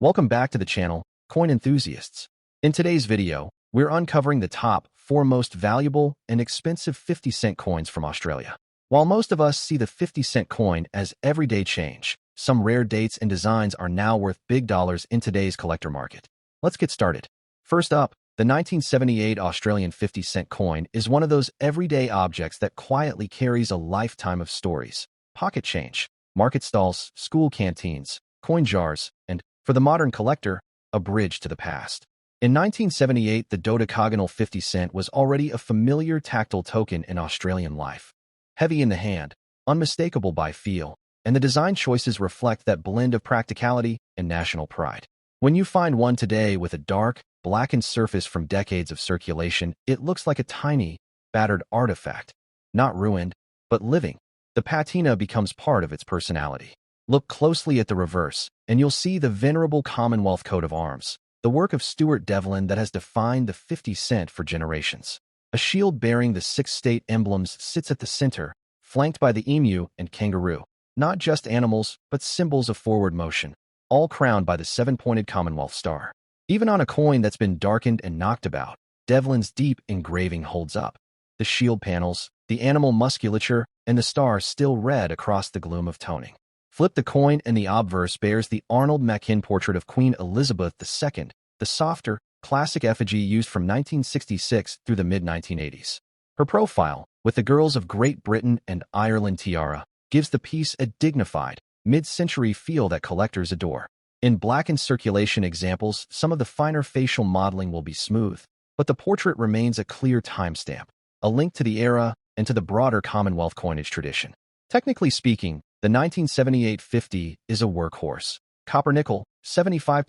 Welcome back to the channel, Coin Enthusiasts. In today's video, we're uncovering the top 4 most valuable and expensive 50-cent coins from Australia. While most of us see the 50-cent coin as everyday change, some rare dates and designs are now worth big dollars in today's collector market. Let's get started. First up, the 1978 Australian 50-cent coin is one of those everyday objects that quietly carries a lifetime of stories. Pocket change, market stalls, school canteens, coin jars, and, for the modern collector, a bridge to the past. In 1978, the dodecagonal 50 cent was already a familiar tactile token in Australian life. Heavy in the hand, unmistakable by feel, and the design choices reflect that blend of practicality and national pride. When you find one today with a dark, blackened surface from decades of circulation, it looks like a tiny, battered artifact. Not ruined, but living. The patina becomes part of its personality. Look closely at the reverse, and you'll see the venerable Commonwealth coat of arms, the work of Stuart Devlin that has defined the 50 cent for generations. A shield bearing the 6 state emblems sits at the center, flanked by the emu and kangaroo. Not just animals, but symbols of forward motion, all crowned by the 7-pointed Commonwealth star. Even on a coin that's been darkened and knocked about, Devlin's deep engraving holds up. The shield panels, the animal musculature, and the star still red across the gloom of toning. Flip the coin and the obverse bears the Arnold Machin portrait of Queen Elizabeth II, the softer, classic effigy used from 1966 through the mid-1980s. Her profile, with the girls of Great Britain and Ireland tiara, gives the piece a dignified, mid-century feel that collectors adore. In blackened circulation examples, some of the finer facial modeling will be smooth, but the portrait remains a clear timestamp, a link to the era and to the broader Commonwealth coinage tradition. Technically speaking, the 1978 50 is a workhorse. Copper-nickel, 75%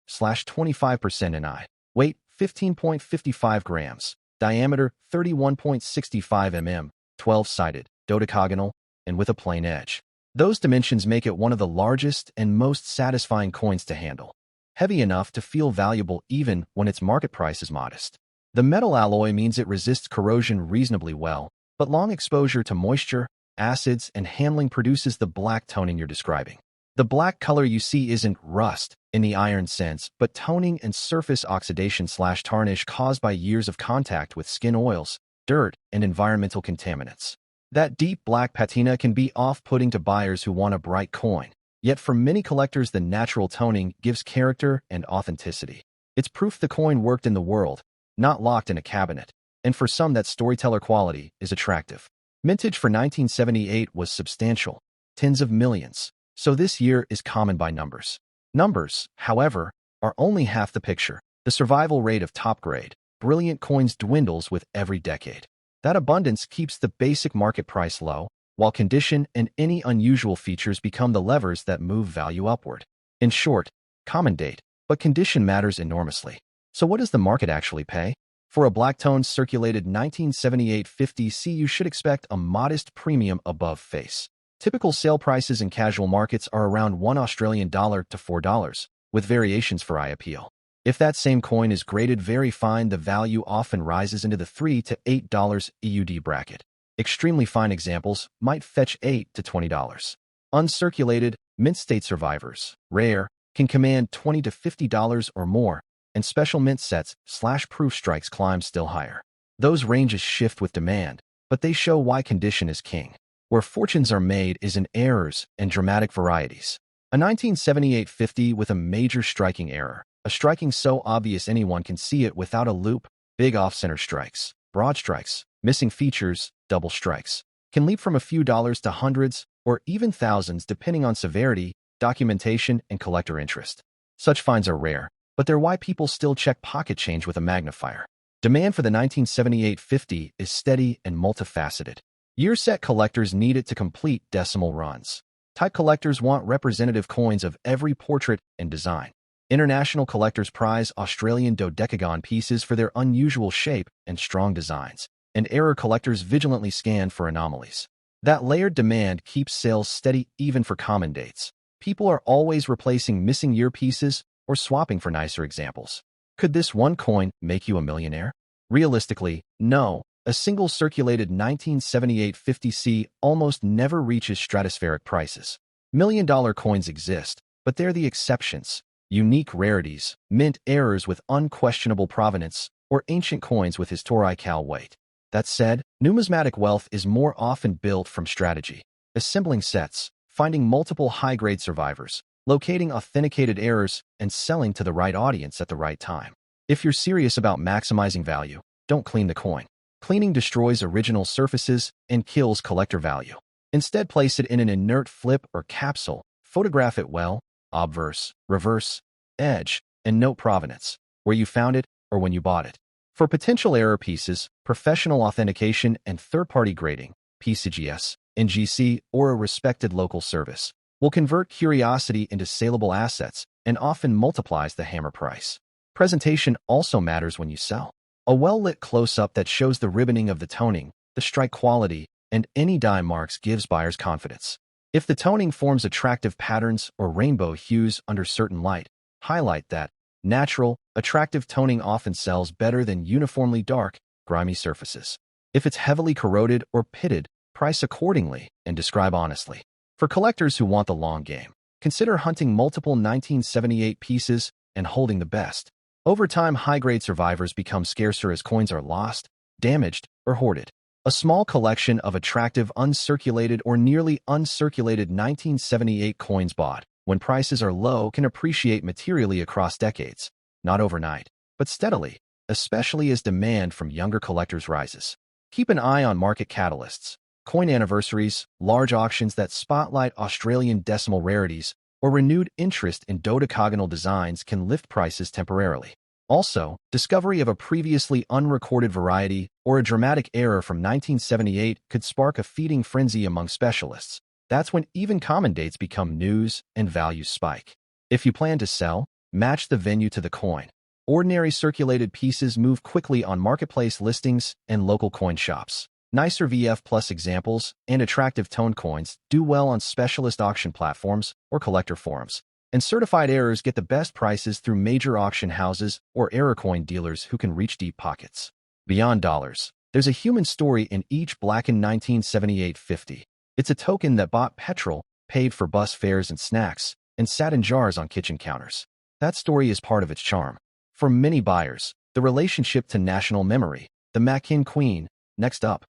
Cu/25% Ni. Weight, 15.55 grams. Diameter, 31.65 mm. 12-sided, dodecagonal, and with a plain edge. Those dimensions make it one of the largest and most satisfying coins to handle. Heavy enough to feel valuable even when its market price is modest. The metal alloy means it resists corrosion reasonably well, but long exposure to moisture, acids, and handling produces the black toning you're describing. The black color you see isn't rust in the iron sense, but toning and surface oxidation/tarnish caused by years of contact with skin oils, dirt, and environmental contaminants. That deep black patina can be off-putting to buyers who want a bright coin, yet for many collectors the natural toning gives character and authenticity. It's proof the coin worked in the world, not locked in a cabinet, and for some that storyteller quality is attractive. Mintage for 1978 was substantial, tens of millions, so this year is common by numbers. Numbers, however, are only half the picture. The survival rate of top-grade, brilliant coins dwindles with every decade. That abundance keeps the basic market price low, while condition and any unusual features become the levers that move value upward. In short, common date, but condition matters enormously. So what does the market actually pay? For a black-toned circulated 1978 50C, you should expect a modest premium above face. Typical sale prices in casual markets are around $1 Australian dollar to $4, with variations for eye appeal. If that same coin is graded very fine, the value often rises into the $3 to $8 EUD bracket. Extremely fine examples might fetch $8 to $20. Uncirculated, mint state survivors, rare, can command $20 to $50 or more, and special mint sets/proof strikes climb still higher. Those ranges shift with demand, but they show why condition is king. Where fortunes are made is in errors and dramatic varieties. A 1978 50 with a major striking error, a striking so obvious anyone can see it without a loop, big off-center strikes, broad strikes, missing features, double strikes, can leap from a few dollars to hundreds or even thousands depending on severity, documentation, and collector interest. Such finds are rare, but they're why people still check pocket change with a magnifier. Demand for the 1978 50 is steady and multifaceted. Year-set collectors need it to complete decimal runs. Type collectors want representative coins of every portrait and design. International collectors prize Australian dodecagon pieces for their unusual shape and strong designs, and error collectors vigilantly scan for anomalies. That layered demand keeps sales steady even for common dates. People are always replacing missing year pieces or swapping for nicer examples. Could this one coin make you a millionaire? Realistically, no. A single circulated 1978 50C almost never reaches stratospheric prices. $1 million coins exist, but they're the exceptions. unique rarities, mint errors with unquestionable provenance, or ancient coins with historical weight. That said, numismatic wealth is more often built from strategy, assembling sets, finding multiple high-grade survivors, locating authenticated errors, and selling to the right audience at the right time. If you're serious about maximizing value, don't clean the coin. Cleaning destroys original surfaces and kills collector value. Instead, place it in an inert flip or capsule, photograph it well, obverse, reverse, edge, and note provenance, where you found it or when you bought it. For potential error pieces, professional authentication and third-party grading, PCGS, NGC, or a respected local service, will convert curiosity into saleable assets and often multiplies the hammer price. Presentation also matters when you sell. A well-lit close-up that shows the ribboning of the toning, the strike quality, and any die marks gives buyers confidence. If the toning forms attractive patterns or rainbow hues under certain light, highlight that. Natural, attractive toning often sells better than uniformly dark, grimy surfaces. If it's heavily corroded or pitted, price accordingly and describe honestly. For collectors who want the long game, consider hunting multiple 1978 pieces and holding the best. Over time, high-grade survivors become scarcer as coins are lost, damaged, or hoarded. A small collection of attractive uncirculated or nearly uncirculated 1978 coins bought when prices are low can appreciate materially across decades, not overnight, but steadily, especially as demand from younger collectors rises. Keep an eye on market catalysts, coin anniversaries, large auctions that spotlight Australian decimal rarities, or renewed interest in dodecagonal designs can lift prices temporarily. Also, discovery of a previously unrecorded variety or a dramatic error from 1978 could spark a feeding frenzy among specialists. That's when even common dates become news and values spike. If you plan to sell, match the venue to the coin. Ordinary circulated pieces move quickly on marketplace listings and local coin shops. Nicer VF Plus examples and attractive tone coins do well on specialist auction platforms or collector forums. And certified errors get the best prices through major auction houses or error coin dealers who can reach deep pockets. Beyond dollars, there's a human story in each blackened 1978 50. It's a token that bought petrol, paid for bus fares and snacks, and sat in jars on kitchen counters. That story is part of its charm. For many buyers, the relationship to national memory, the Mackin Queen. Next up,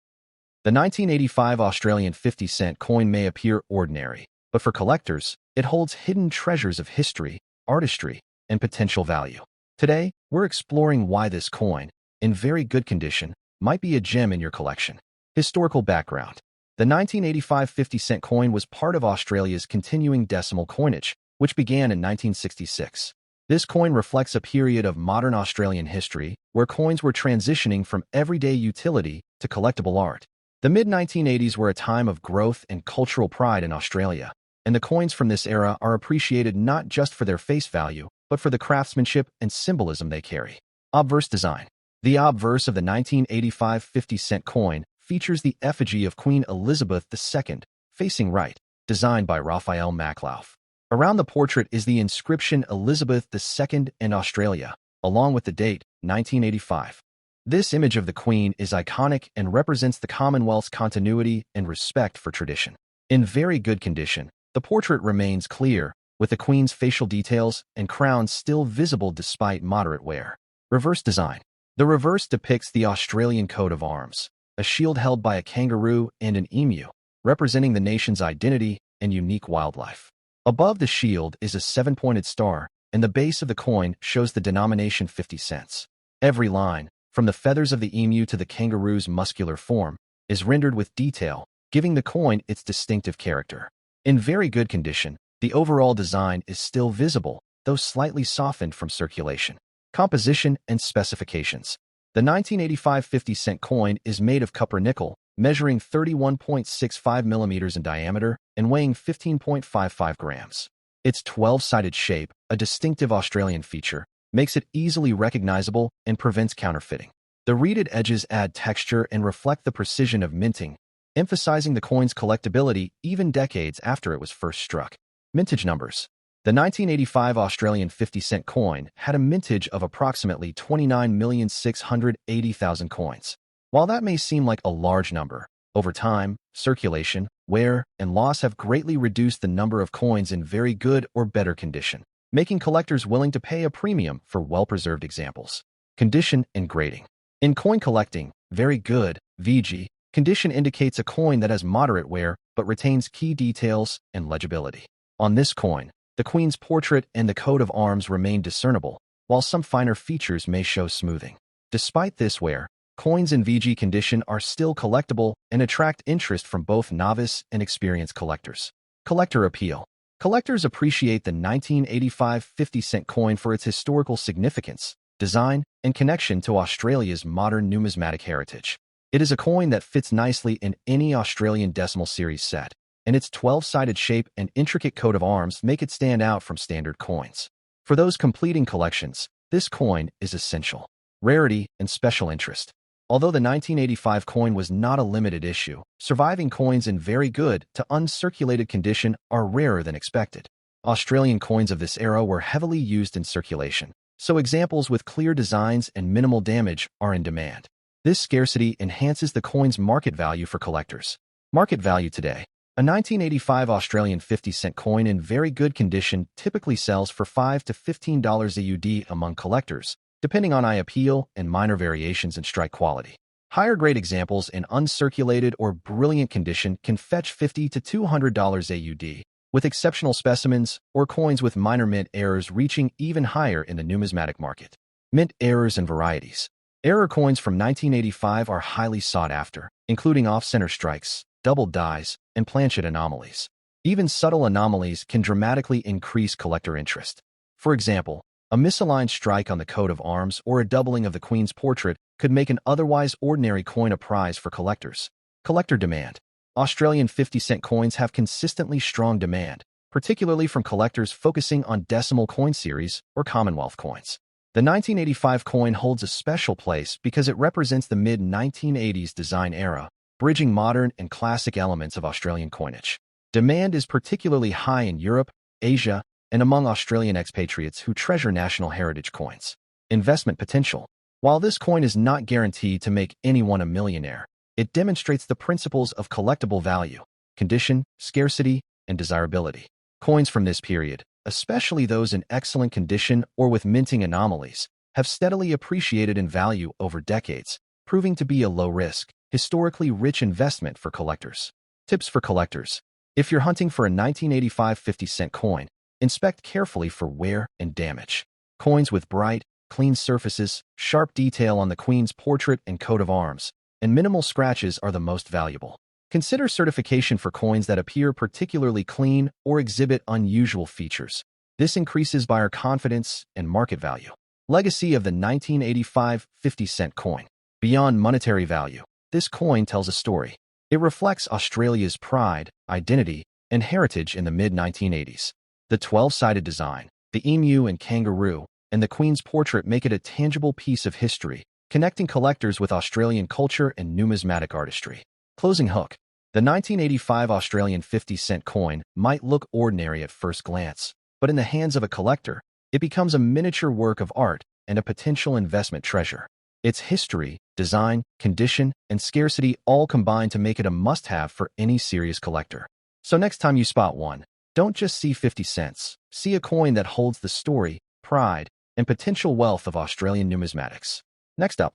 the 1985 Australian 50-cent coin may appear ordinary, but for collectors, it holds hidden treasures of history, artistry, and potential value. Today, we're exploring why this coin, in very good condition, might be a gem in your collection. Historical background. The 1985 50-cent coin was part of Australia's continuing decimal coinage, which began in 1966. This coin reflects a period of modern Australian history where coins were transitioning from everyday utility to collectible art. The mid-1980s were a time of growth and cultural pride in Australia, and the coins from this era are appreciated not just for their face value, but for the craftsmanship and symbolism they carry. Obverse design. The obverse of the 1985 50-cent coin features the effigy of Queen Elizabeth II, facing right, designed by Raphael Maclauff. Around the portrait is the inscription Elizabeth II and Australia, along with the date, 1985. This image of the Queen is iconic and represents the Commonwealth's continuity and respect for tradition. In very good condition, the portrait remains clear, with the Queen's facial details and crown still visible despite moderate wear. Reverse design. The reverse depicts the Australian coat of arms, a shield held by a kangaroo and an emu, representing the nation's identity and unique wildlife. Above the shield is a 7-pointed star, and the base of the coin shows the denomination 50 cents. Every line, from the feathers of the emu to the kangaroo's muscular form, is rendered with detail, giving the coin its distinctive character. In very good condition, the overall design is still visible, though slightly softened from circulation. Composition and specifications. The 1985 50-cent coin is made of copper nickel, measuring 31.65 millimeters in diameter and weighing 15.55 grams. Its 12-sided shape, a distinctive Australian feature, makes it easily recognizable and prevents counterfeiting. The reeded edges add texture and reflect the precision of minting, emphasizing the coin's collectability even decades after it was first struck. Mintage numbers. The 1985 Australian 50-cent coin had a mintage of approximately 29,680,000 coins. While that may seem like a large number, over time, circulation, wear, and loss have greatly reduced the number of coins in very good or better condition. making collectors willing to pay a premium for well-preserved examples. Condition and grading. In coin collecting, very good (VG) condition indicates a coin that has moderate wear but retains key details and legibility. On this coin, the Queen's portrait and the coat of arms remain discernible, while some finer features may show smoothing. Despite this wear, coins in VG condition are still collectible and attract interest from both novice and experienced collectors. Collector appeal. Collectors appreciate the 1985 50-cent coin for its historical significance, design, and connection to Australia's modern numismatic heritage. It is a coin that fits nicely in any Australian decimal series set, and its 12-sided shape and intricate coat of arms make it stand out from standard coins. For those completing collections, this coin is essential. Rarity and special interest. Although the 1985 coin was not a limited issue, surviving coins in very good to uncirculated condition are rarer than expected. Australian coins of this era were heavily used in circulation, so examples with clear designs and minimal damage are in demand. This scarcity enhances the coin's market value for collectors. Market value today. A 1985 Australian 50-cent coin in very good condition typically sells for $5 to $15 AUD among collectors, depending on eye appeal and minor variations in strike quality. Higher-grade examples in uncirculated or brilliant condition can fetch $50 to $200 AUD, with exceptional specimens or coins with minor mint errors reaching even higher in the numismatic market. Mint errors and varieties. Error coins from 1985 are highly sought after, including off-center strikes, doubled dies, and planchet anomalies. Even subtle anomalies can dramatically increase collector interest. For example, a misaligned strike on the coat of arms or a doubling of the Queen's portrait could make an otherwise ordinary coin a prize for collectors. Collector demand. Australian 50-cent coins have consistently strong demand, particularly from collectors focusing on decimal coin series or Commonwealth coins. The 1985 coin holds a special place because it represents the mid-1980s design era, bridging modern and classic elements of Australian coinage. Demand is particularly high in Europe, Asia, and among Australian expatriates who treasure national heritage coins. Investment potential. While this coin is not guaranteed to make anyone a millionaire, it demonstrates the principles of collectible value, condition, scarcity, and desirability. Coins from this period, especially those in excellent condition or with minting anomalies, have steadily appreciated in value over decades, proving to be a low-risk, historically rich investment for collectors. Tips for collectors. If you're hunting for a 1985 50-cent coin, inspect carefully for wear and damage. Coins with bright, clean surfaces, sharp detail on the Queen's portrait and coat of arms, and minimal scratches are the most valuable. Consider certification for coins that appear particularly clean or exhibit unusual features. This increases buyer confidence and market value. Legacy of the 1985 50-cent coin. Beyond monetary value, this coin tells a story. It reflects Australia's pride, identity, and heritage in the mid-1980s. The 12-sided design, the emu and kangaroo, and the Queen's portrait make it a tangible piece of history, connecting collectors with Australian culture and numismatic artistry. Closing hook. The 1985 Australian 50-cent coin might look ordinary at first glance, but in the hands of a collector, it becomes a miniature work of art and a potential investment treasure. Its history, design, condition, and scarcity all combine to make it a must-have for any serious collector. So next time you spot one, don't just see 50 cents. See a coin that holds the story, pride, and potential wealth of Australian numismatics. Next up,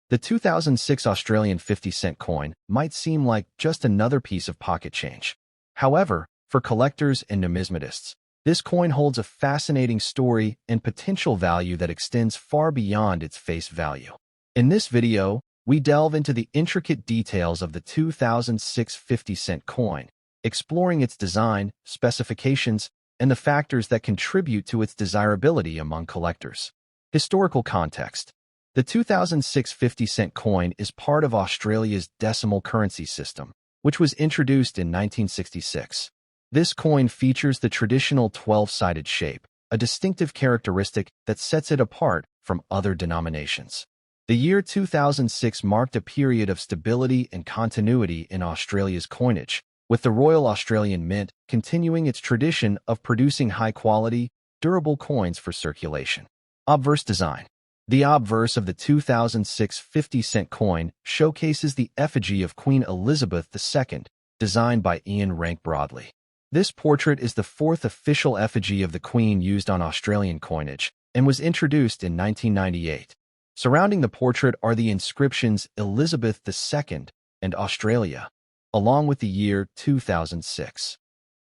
the 2006 Australian 50-cent coin might seem like just another piece of pocket change. However, for collectors and numismatists, this coin holds a fascinating story and potential value that extends far beyond its face value. In this video, we delve into the intricate details of the 2006 50-cent coin, exploring its design, specifications, and the factors that contribute to its desirability among collectors. Historical context. The 2006 50-cent coin is part of Australia's decimal currency system, which was introduced in 1966. This coin features the traditional 12-sided shape, a distinctive characteristic that sets it apart from other denominations. The year 2006 marked a period of stability and continuity in Australia's coinage, with the Royal Australian Mint continuing its tradition of producing high-quality, durable coins for circulation. Obverse design. The obverse of the 2006 50-cent coin showcases the effigy of Queen Elizabeth II, designed by Ian Rank Broadley. This portrait is the fourth official effigy of the Queen used on Australian coinage and was introduced in 1998. Surrounding the portrait are the inscriptions Elizabeth II and Australia, along with the year 2006.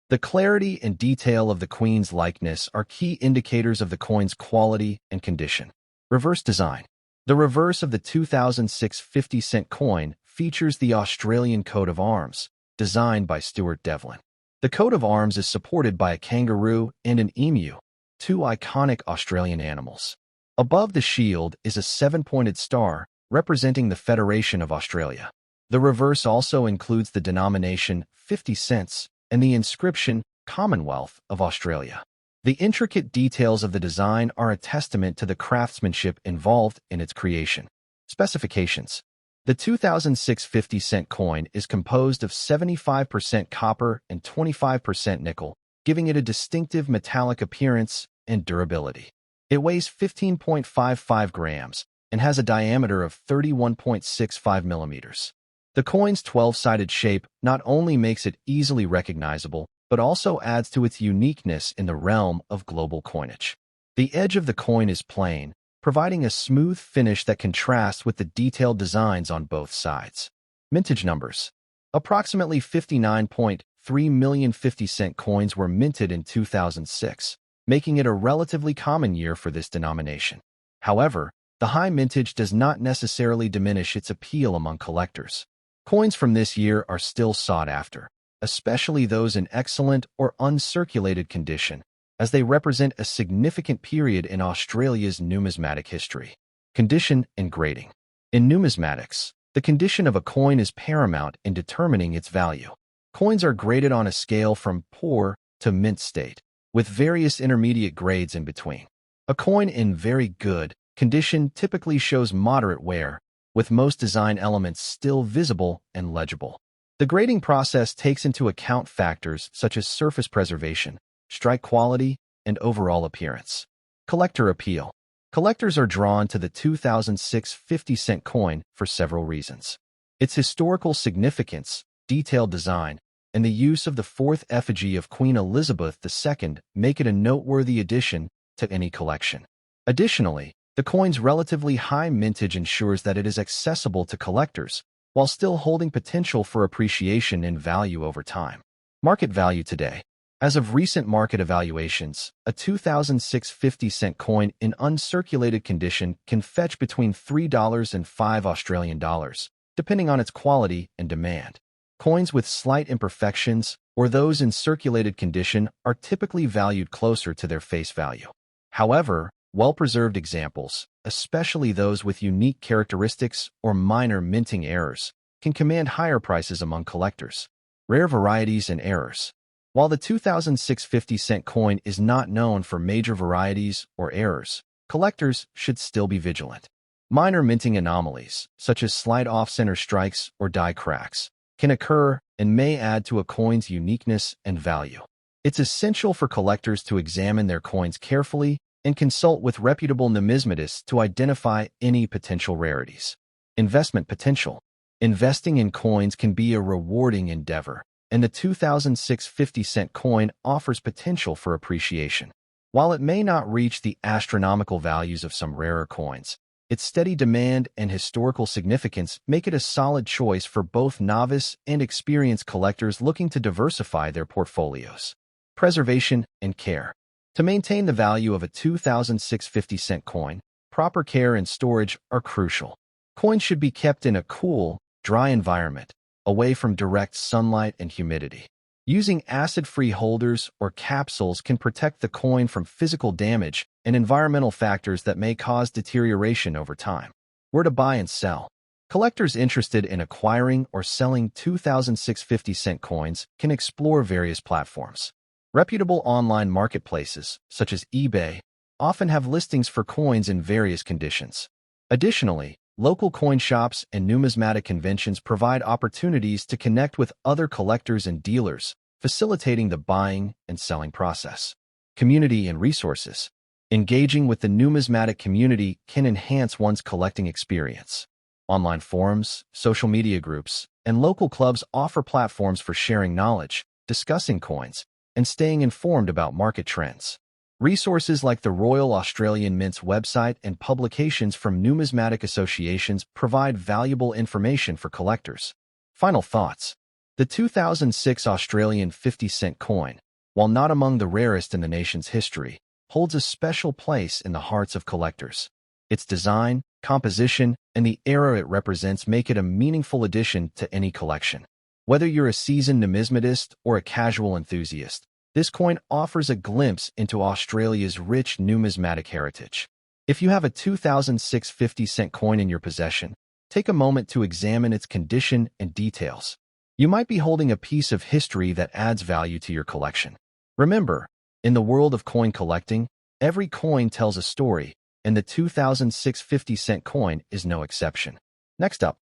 The clarity and detail of the Queen's likeness are key indicators of the coin's quality and condition. Reverse design. The reverse of the 2006 50-cent coin features the Australian coat of arms, designed by Stuart Devlin. The coat of arms is supported by a kangaroo and an emu, two iconic Australian animals. Above the shield is a seven-pointed star representing the Federation of Australia. The reverse also includes the denomination 50 cents and the inscription Commonwealth of Australia. The intricate details of the design are a testament to the craftsmanship involved in its creation. Specifications. The 2006 50-cent coin is composed of 75% copper and 25% nickel, giving it a distinctive metallic appearance and durability. It weighs 15.55 grams and has a diameter of 31.65 millimeters. The coin's 12-sided shape not only makes it easily recognizable, but also adds to its uniqueness in the realm of global coinage. The edge of the coin is plain, providing a smooth finish that contrasts with the detailed designs on both sides. Mintage numbers. Approximately 59.3 million 50-cent coins were minted in 2006, making it a relatively common year for this denomination. However, the high mintage does not necessarily diminish its appeal among collectors. Coins from this year are still sought after, especially those in excellent or uncirculated condition, as they represent a significant period in Australia's numismatic history. Condition and grading. In numismatics, the condition of a coin is paramount in determining its value. Coins are graded on a scale from poor to mint state, with various intermediate grades in between. A coin in very good condition typically shows moderate wear, with most design elements still visible and legible. The grading process takes into account factors such as surface preservation, strike quality, and overall appearance. Collector appeal. Collectors are drawn to the 2006 50-cent coin for several reasons. Its historical significance, detailed design, and the use of the fourth effigy of Queen Elizabeth II make it a noteworthy addition to any collection. Additionally, the coin's relatively high mintage ensures that it is accessible to collectors, while still holding potential for appreciation in value over time. Market value today. As of recent market evaluations, a 2006 50-cent coin in uncirculated condition can fetch between $3 and $5 Australian dollars, depending on its quality and demand. Coins with slight imperfections or those in circulated condition are typically valued closer to their face value. However, well-preserved examples, especially those with unique characteristics or minor minting errors, can command higher prices among collectors. Rare varieties and errors. While the 2006 50-cent coin is not known for major varieties or errors, collectors should still be vigilant. Minor minting anomalies, such as slight off-center strikes or die cracks, can occur and may add to a coin's uniqueness and value. It's essential for collectors to examine their coins carefully and consult with reputable numismatists to identify any potential rarities. Investment potential. Investing in coins can be a rewarding endeavor, and the 2006 50-cent coin offers potential for appreciation. While it may not reach the astronomical values of some rarer coins, its steady demand and historical significance make it a solid choice for both novice and experienced collectors looking to diversify their portfolios. Preservation and care. To maintain the value of a 2006 50-cent coin, proper care and storage are crucial. Coins should be kept in a cool, dry environment, away from direct sunlight and humidity. Using acid-free holders or capsules can protect the coin from physical damage and environmental factors that may cause deterioration over time. Where to buy and sell. Collectors interested in acquiring or selling 2006 50-cent coins can explore various platforms. Reputable online marketplaces, such as eBay, often have listings for coins in various conditions. Additionally, local coin shops and numismatic conventions provide opportunities to connect with other collectors and dealers, facilitating the buying and selling process. Community and resources. Engaging with the numismatic community can enhance one's collecting experience. Online forums, social media groups, and local clubs offer platforms for sharing knowledge, discussing coins, and staying informed about market trends. Resources like the Royal Australian Mint's website and publications from numismatic associations provide valuable information for collectors. Final thoughts. The 2006 Australian 50-cent coin, while not among the rarest in the nation's history, holds a special place in the hearts of collectors. Its design, composition, and the era it represents make it a meaningful addition to any collection. Whether you're a seasoned numismatist or a casual enthusiast, this coin offers a glimpse into Australia's rich numismatic heritage. If you have a 2006 50-cent coin in your possession, take a moment to examine its condition and details. You might be holding a piece of history that adds value to your collection. Remember, in the world of coin collecting, every coin tells a story, and the 2006 50-cent coin is no exception. Next up,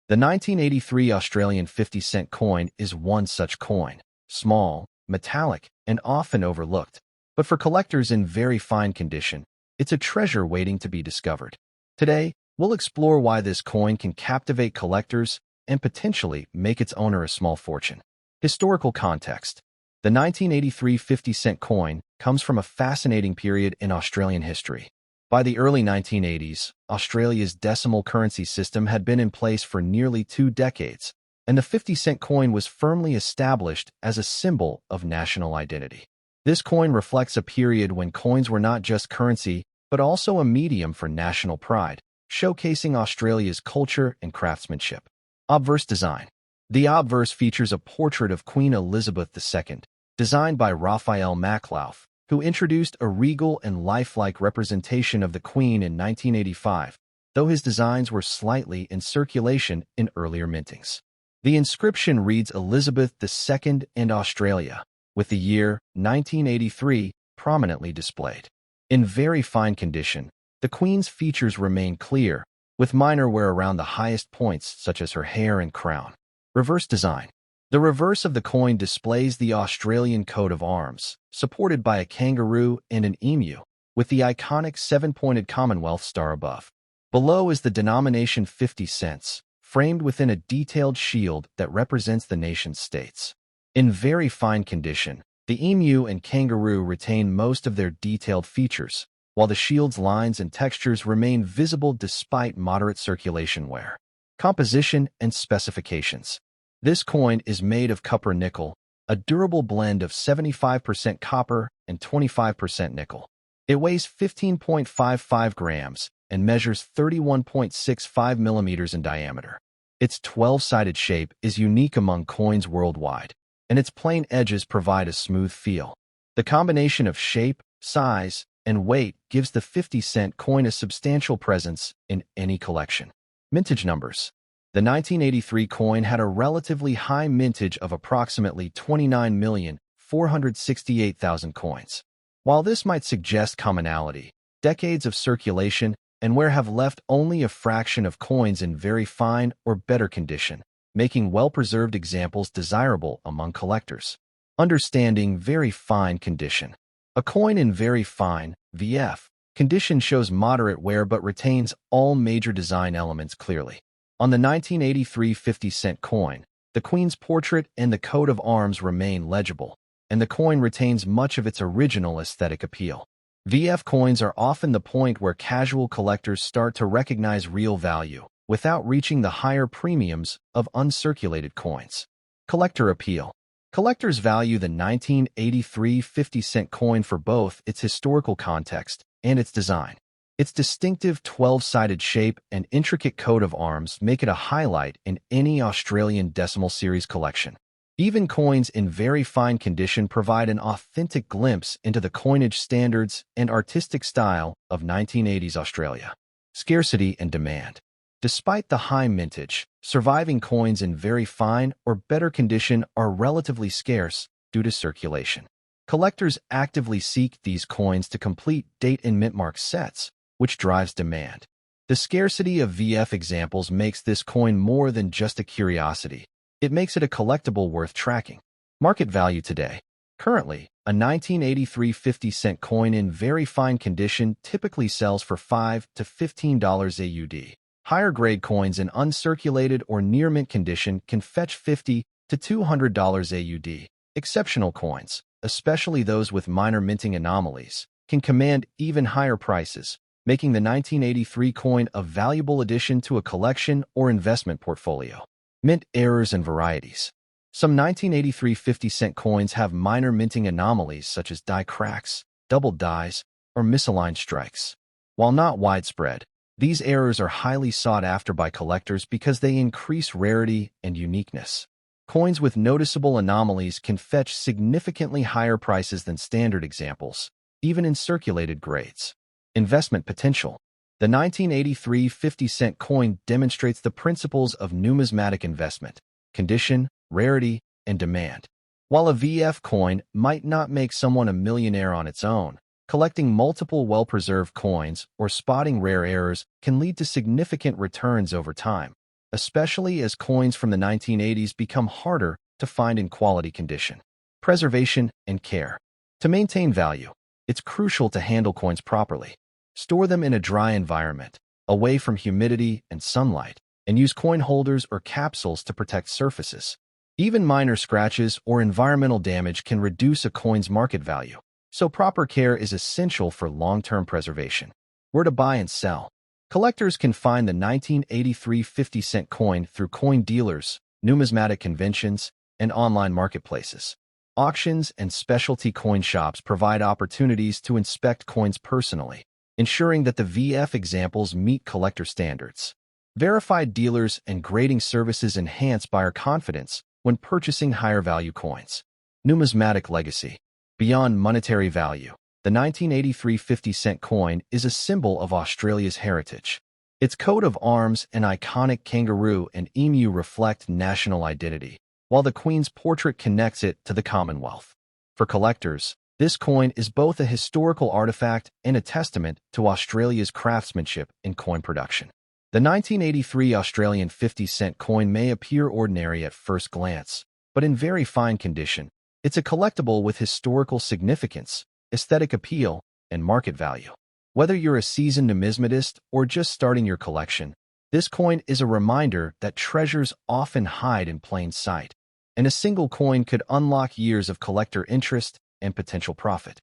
the 1983 Australian 50-cent coin is one such coin. Small, metallic, and often overlooked. But for collectors in very fine condition, it's a treasure waiting to be discovered. Today, we'll explore why this coin can captivate collectors and potentially make its owner a small fortune. Historical context. The 1983 50-cent coin comes from a fascinating period in Australian history. By the early 1980s, Australia's decimal currency system had been in place for nearly 2 decades, and the 50-cent coin was firmly established as a symbol of national identity. This coin reflects a period when coins were not just currency, but also a medium for national pride, showcasing Australia's culture and craftsmanship. Obverse design. The obverse features a portrait of Queen Elizabeth II, designed by Raphael Maklauf, who introduced a regal and lifelike representation of the Queen in 1985, though his designs were slightly in circulation in earlier mintings. The inscription reads Elizabeth II and Australia, with the year 1983 prominently displayed. In very fine condition, the Queen's features remain clear, with minor wear around the highest points such as her hair and crown. Reverse design. The reverse of the coin displays the Australian coat of arms, supported by a kangaroo and an emu, with the iconic 7-pointed Commonwealth star above. Below is the denomination 50 cents, framed within a detailed shield that represents the nation's states. In very fine condition, the emu and kangaroo retain most of their detailed features, while the shield's lines and textures remain visible despite moderate circulation wear. Composition and specifications. This coin is made of copper nickel, a durable blend of 75% copper and 25% nickel. It weighs 15.55 grams and measures 31.65 millimeters in diameter. Its 12-sided shape is unique among coins worldwide, and its plain edges provide a smooth feel. The combination of shape, size, and weight gives the 50-cent coin a substantial presence in any collection. Mintage numbers. The 1983 coin had a relatively high mintage of approximately 29,468,000 coins. While this might suggest commonality, decades of circulation and wear have left only a fraction of coins in very fine or better condition, making well-preserved examples desirable among collectors. Understanding very fine condition. A coin in very fine, VF, condition shows moderate wear but retains all major design elements clearly. On the 1983 50-cent coin, the Queen's portrait and the coat of arms remain legible, and the coin retains much of its original aesthetic appeal. VF coins are often the point where casual collectors start to recognize real value, without reaching the higher premiums of uncirculated coins. Collector appeal. Collectors value the 1983 50-cent coin for both its historical context and its design. Its distinctive 12-sided shape and intricate coat of arms make it a highlight in any Australian decimal series collection. Even coins in very fine condition provide an authentic glimpse into the coinage standards and artistic style of 1980s Australia. Scarcity and demand. Despite the high mintage, surviving coins in very fine or better condition are relatively scarce due to circulation. Collectors actively seek these coins to complete date and mint mark sets, which drives demand. The scarcity of VF examples makes this coin more than just a curiosity. It makes it a collectible worth tracking. Market value today. Currently, a 1983 50-cent coin in very fine condition typically sells for $5 to $15 AUD. Higher grade coins in uncirculated or near mint condition can fetch $50 to $200 AUD. Exceptional coins, especially those with minor minting anomalies, can command even higher prices, making the 1983 coin a valuable addition to a collection or investment portfolio. Mint errors and varieties. Some 1983 50-cent coins have minor minting anomalies such as die cracks, double dies, or misaligned strikes. While not widespread, these errors are highly sought after by collectors because they increase rarity and uniqueness. Coins with noticeable anomalies can fetch significantly higher prices than standard examples, even in circulated grades. Investment potential. The 1983 50-cent coin demonstrates the principles of numismatic investment: condition, rarity, and demand. While a VF coin might not make someone a millionaire on its own, collecting multiple well-preserved coins or spotting rare errors can lead to significant returns over time, especially as coins from the 1980s become harder to find in quality condition. Preservation and care. To maintain value, it's crucial to handle coins properly. Store them in a dry environment, away from humidity and sunlight, and use coin holders or capsules to protect surfaces. Even minor scratches or environmental damage can reduce a coin's market value, so proper care is essential for long-term preservation. Where to buy and sell. Collectors can find the 1983 50-cent coin through coin dealers, numismatic conventions, and online marketplaces. Auctions and specialty coin shops provide opportunities to inspect coins personally, ensuring that the VF examples meet collector standards. Verified dealers and grading services enhance buyer confidence when purchasing higher-value coins. Numismatic legacy. Beyond monetary value, the 1983 50-cent coin is a symbol of Australia's heritage. Its coat of arms and iconic kangaroo and emu reflect national identity, while the Queen's portrait connects it to the Commonwealth. For collectors, this coin is both a historical artifact and a testament to Australia's craftsmanship in coin production. The 1983 Australian 50-cent coin may appear ordinary at first glance, but in very fine condition, it's a collectible with historical significance, aesthetic appeal, and market value. Whether you're a seasoned numismatist or just starting your collection, this coin is a reminder that treasures often hide in plain sight, and a single coin could unlock years of collector interest and potential profit.